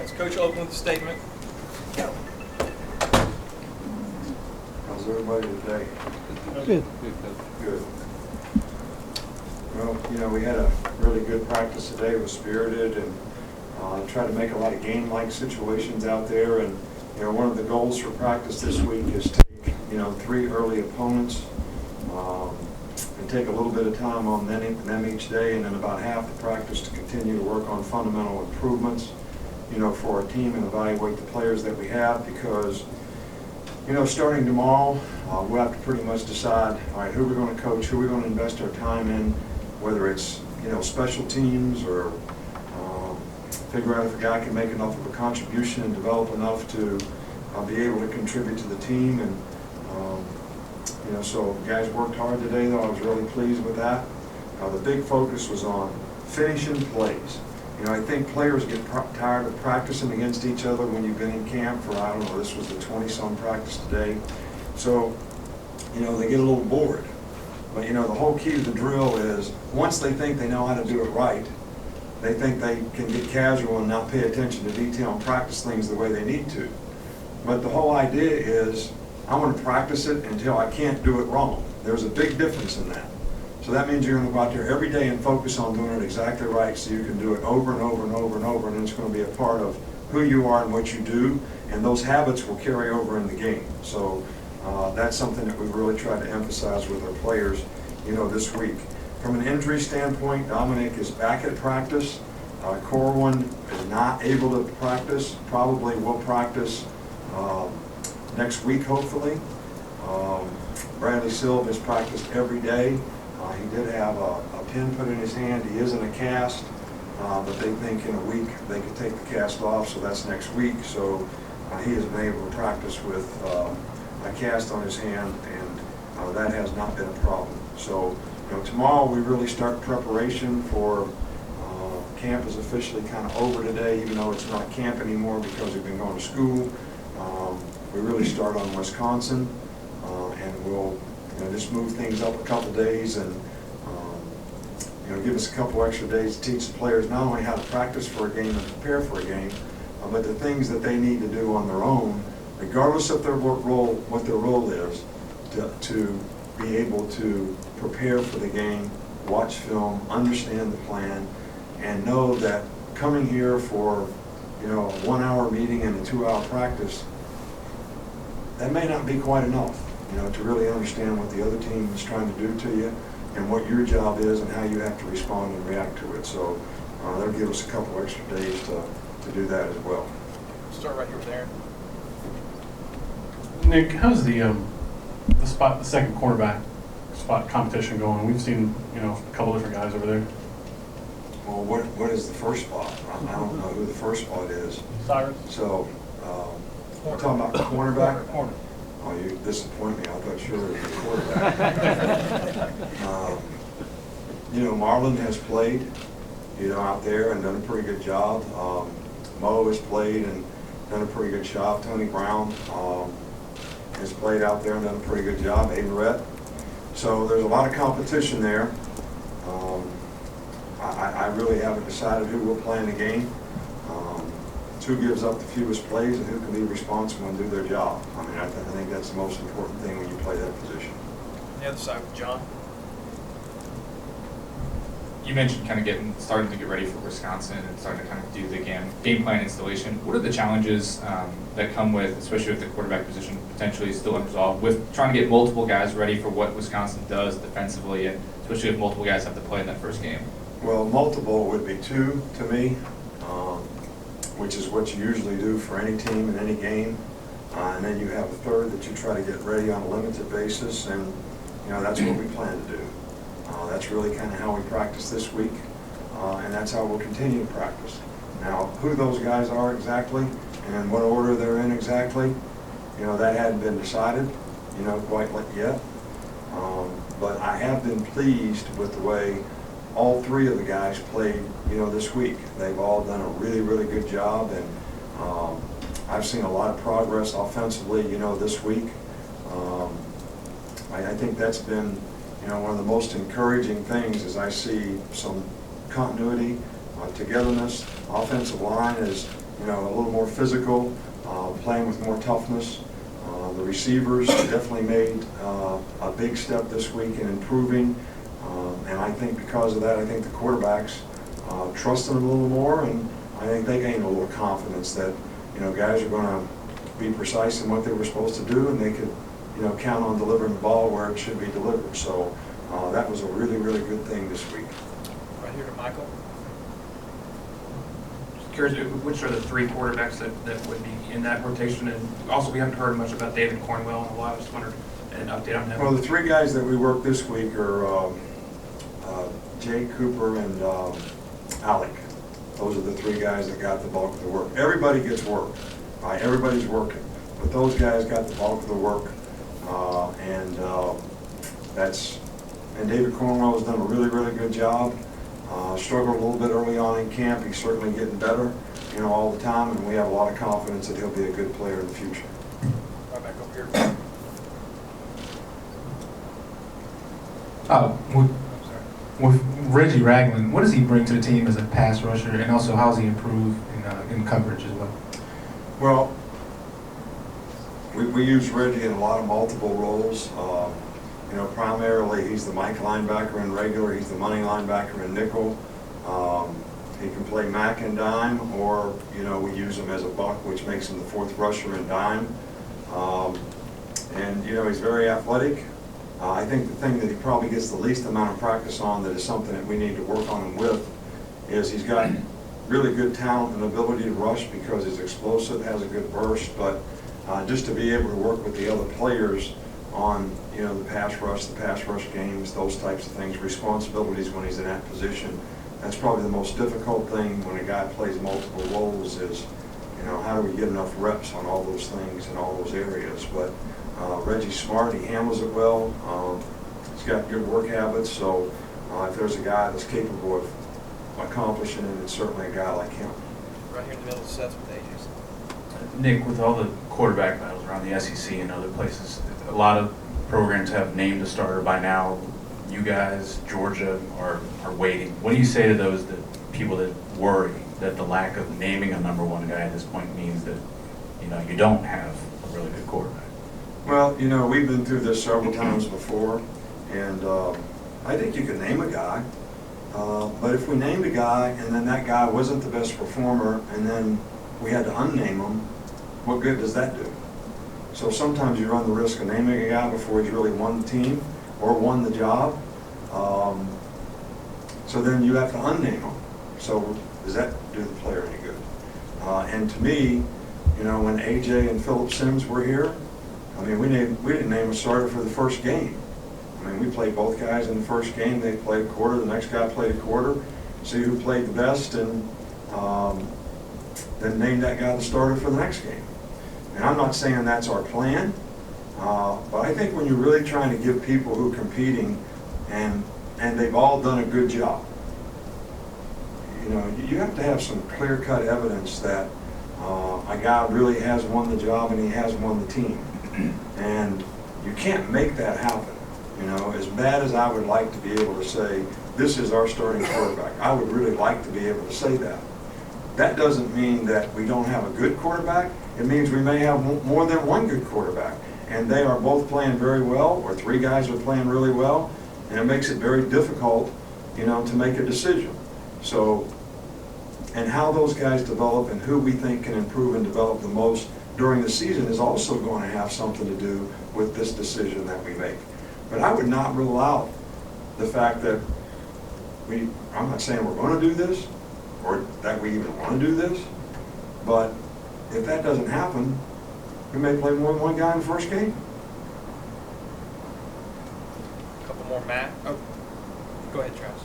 As Coach will open with a statement. How's everybody today? Good. Good. Well, you know, we had a really good practice today. It was spirited and tried to make a lot of game-like situations out there. And, you know, one of the goals for practice this week is take, you know, 3 early opponents and take a little bit of time on them each day, and then about half the practice to continue to work on fundamental improvements, you know, for our team and evaluate the players that we have, because, you know, starting tomorrow, we'll have to pretty much decide, all right, who we're going to coach, who we're going to invest our time in, whether it's, you know, special teams or figure out if a guy can make enough of a contribution and develop enough to be able to contribute to the team. And you know, so guys worked hard today, though. I was really pleased with that. The big focus was on finishing plays. You know, I think players get tired of practicing against each other when you've been in camp for, I don't know, this was the 20-some practice today. So, you know, they get a little bored. But, you know, the whole key to the drill is once they think they know how to do it right, they think they can get casual and not pay attention to detail and practice things the way they need to. But the whole idea is I want to practice it until I can't do it wrong. There's a big difference in that. So that means you're going to go out there every day and focus on doing it exactly right so you can do it over and over and over and over, and it's going to be a part of who you are and what you do, and those habits will carry over in the game. So that's something that we've really tried to emphasize with our players, you know, this week. From an injury standpoint, Dominic is back at practice. Corwin is not able to practice, probably will practice next week, hopefully. Bradley Silva has practiced every day. He did have a pin put in his hand. He is in a cast, but they think in a week they could take the cast off, so that's next week. So he has been able to practice with a cast on his hand, and that has not been a problem. So, you know, tomorrow we really start preparation for camp is officially kind of over today, even though it's not camp anymore because we've been going to school. We really start on Wisconsin, and we'll, you know, just move things up a couple days and you know, give us a couple extra days to teach the players not only how to practice for a game and prepare for a game, but the things that they need to do on their own, regardless of their role, what their role is, to be able to prepare for the game, watch film, understand the plan, and know that coming here for, you know, a 1-hour meeting and a 2-hour practice, that may not be quite enough, you know, to really understand what the other team is trying to do to you and what your job is and how you have to respond and react to it. So that'll give us a couple extra days to do that as well. Start right here with Aaron. Nick, how's the second cornerback spot competition going? We've seen, you know, a couple different guys over there. Well, what is the first spot? I don't know who the first spot is. Cyrus. So we're talking about the cornerback? Corner. Oh, you disappoint me. I thought you were the quarterback. You know, Marlon has played, you know, out there and done a pretty good job. Mo has played and done a pretty good job. Tony Brown has played out there and done a pretty good job. Averett. So there's a lot of competition there. I really haven't decided who will play in the game. Who gives up the fewest plays and who can be responsible and do their job. I mean, I think that's the most important thing when you play that position. On the other side with John. You mentioned kind of starting to get ready for Wisconsin and starting to kind of do the game plan installation. What are the challenges that come with, especially with the quarterback position potentially still unresolved, with trying to get multiple guys ready for what Wisconsin does defensively, and especially if multiple guys have to play in that first game? Well, multiple would be 2 to me, which is what you usually do for any team in any game. And then you have a third that you try to get ready on a limited basis, and you know, that's what we plan to do. That's really kind of how we practice this week, and that's how we'll continue to practice. Now, who those guys are exactly and what order they're in exactly, you know, that hadn't been decided, you know, quite yet. But I have been pleased with the way all 3 of the guys played, you know, this week. They've all done a really, really good job, and I've seen a lot of progress offensively, you know, this week. I think that's been, you know, one of the most encouraging things is I see some continuity, togetherness. Offensive line is you know, a little more physical, playing with more toughness. The receivers definitely made a big step this week in improving, and I think because of that, I think the quarterbacks trusted them a little more, and I think they gained a little confidence that, you know, guys are going to be precise in what they were supposed to do, and they could, you know, count on delivering the ball where it should be delivered. So that was a really, really good thing this week. Right here to Michael. Just curious, which are the three quarterbacks that would be in that rotation? And also, we haven't heard much about David Cornwell in a while. I just wondered an update on him. Well, the three guys that we worked this week are Jay, Cooper, and Alec. Those are the three guys that got the bulk of the work. Everybody gets work, right? Everybody's working, but those guys got the bulk of the work, and David Cornwell has done a really, really good job. Struggled a little bit early on in camp. He's certainly getting better, you know, all the time, and we have a lot of confidence that he'll be a good player in the future. Right back up here. With, I'm sorry. with Reggie Ragin, what does he bring to the team as a pass rusher, and also how does he improve in coverage as well? Well, we use Reggie in a lot of multiple roles. You know, primarily he's the Mike linebacker in regular, he's the money linebacker in nickel. He can play Mac and dime, or, you know, we use him as a buck, which makes him the fourth rusher in dime. And, you know, he's very athletic. I think the thing that he probably gets the least amount of practice on, that is something that we need to work on him with, is he's got really good talent and ability to rush because he's explosive, has a good burst, but just to be able to work with the other players on, you know, the pass rush games, those types of things, responsibilities when he's in that position. That's probably the most difficult thing when a guy plays multiple roles is, you know, how do we get enough reps on all those things in all those areas. But Reggie's smart, he handles it well, he's got good work habits, so if there's a guy that's capable of accomplishing it, it's certainly a guy like him. Right here in the middle of the sets with AJ's. Nick, with all the quarterback battles around the SEC and other places, a lot of programs have named a starter by now. You guys, Georgia, are waiting. What do you say to those people that worry that the lack of naming a number one guy at this point means that, you know, you don't have a really good quarterback? Well, you know, we've been through this several times before, and I think you can name a guy, but if we named a guy and then that guy wasn't the best performer and then we had to unname him, what good does that do? So sometimes you run the risk of naming a guy before he's really won the team or won the job. So then you have to unname him. So does that do the player any good? And to me, you know, when AJ and Phillip Sims were here, I mean, we didn't name a starter for the first game. I mean, we played both guys in the first game. They played a quarter. The next guy played a quarter. See who played the best, and then name that guy the starter for the next game. And I'm not saying that's our plan, but I think when you're really trying to give people who are competing, and they've all done a good job, you know, you have to have some clear-cut evidence that a guy really has won the job and he has won the team. And you can't make that happen. You know, as bad as I would like to be able to say, this is our starting quarterback, I would really like to be able to say that. That doesn't mean that we don't have a good quarterback. It means we may have more than one good quarterback, and they are both playing very well, or three guys are playing really well, and it makes it very difficult, you know, to make a decision. So, and how those guys develop and who we think can improve and develop the most during the season is also going to have something to do with this decision that we make. But I would not rule out the fact that I'm not saying we're going to do this, or that we even want to do this, but if that doesn't happen, we may play more than one guy in the first game. A couple more, Matt. Oh, go ahead, Travis.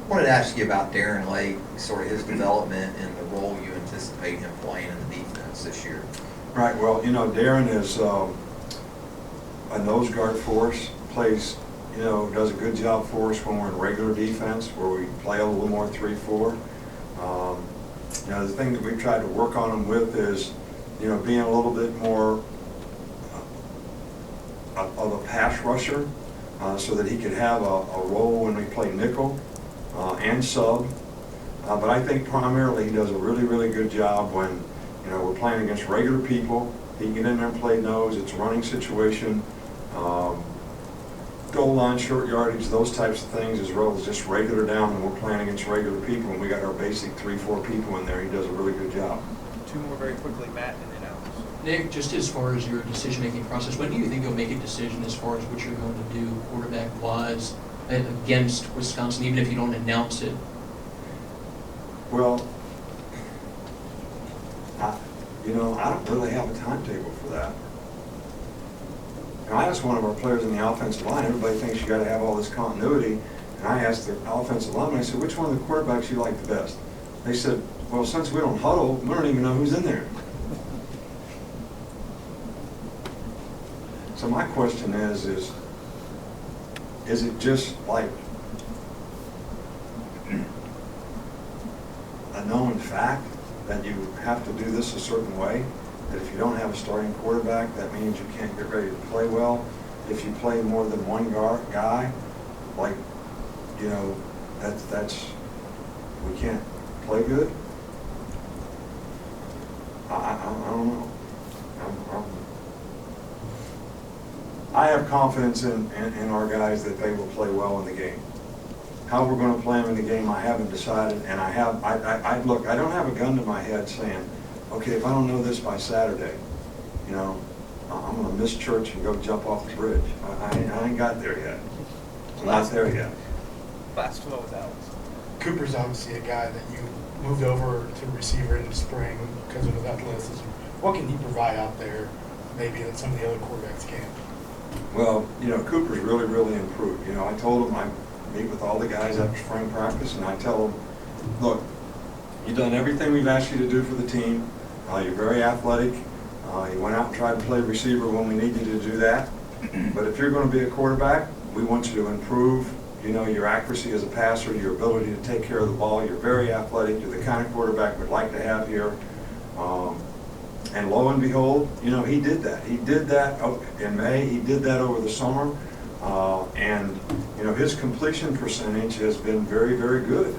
I wanted to ask you about Darren Lake, sort of his development and the role you anticipate him playing in the defense this year. Right, well, you know, Darren is a nose guard for us, plays, you know, does a good job for us when we're in regular defense, where we play a little more 3-4. You know, the thing that we've tried to work on him with is, you know, being a little bit more of a pass rusher, so that he could have a role when we play nickel and sub. But I think primarily he does a really, really good job when, you know, we're playing against regular people. He can get in there and play nose. It's a running situation. Goal line, short yardage, those types of things, as well as just regular down when we're playing against regular people. And we got our basic 3-4 people in there. He does a really good job. Two more very quickly, Matt, and then Alex. Nick, just as far as your decision-making process, when do you think you'll make a decision as far as what you're going to do quarterback-wise against Wisconsin, even if you don't announce it? Well, I don't really have a timetable for that. And I asked one of our players in the offensive line, everybody thinks you got to have all this continuity, and I asked the offensive lineman, I said, which one of the quarterbacks you like the best? They said, well, since we don't huddle, we don't even know who's in there. So my question is it just like a known fact that you have to do this a certain way? That if you don't have a starting quarterback, that means you can't get ready to play well? If you play more than one guy, like, you know, that's we can't play good? I don't know. I have confidence in our guys that they will play well in the game. How we're going to play them in the game, I haven't decided, and look, I don't have a gun to my head saying, okay, if I don't know this by Saturday, you know, I'm going to miss church and go jump off the bridge. I ain't got there yet. I'm not there yet. Last one with Alex. Cooper's obviously a guy that you moved over to receiver in the spring because of his athleticism. What can he provide out there maybe that some of the other quarterbacks can't? Well, you know, Cooper's really, really improved. You know, I told him I meet with all the guys after spring practice, and I tell them, look, you've done everything we've asked you to do for the team. You're very athletic. You went out and tried to play receiver when we need you to do that. But if you're going to be a quarterback, we want you to improve, you know, your accuracy as a passer, your ability to take care of the ball. You're very athletic. You're the kind of quarterback we'd like to have here. And lo and behold, you know, he did that. He did that in May. He did that over the summer. And, you know, his completion percentage has been very, very good,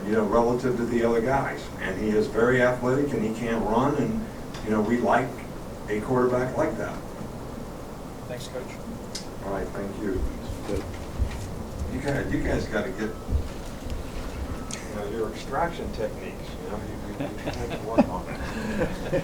you know, relative to the other guys. And he is very athletic and he can run. And, you know, we like a quarterback like that. Thanks, Coach. All right, thank you. You guys got to get, you know, your extraction techniques. You know, you have to work on that.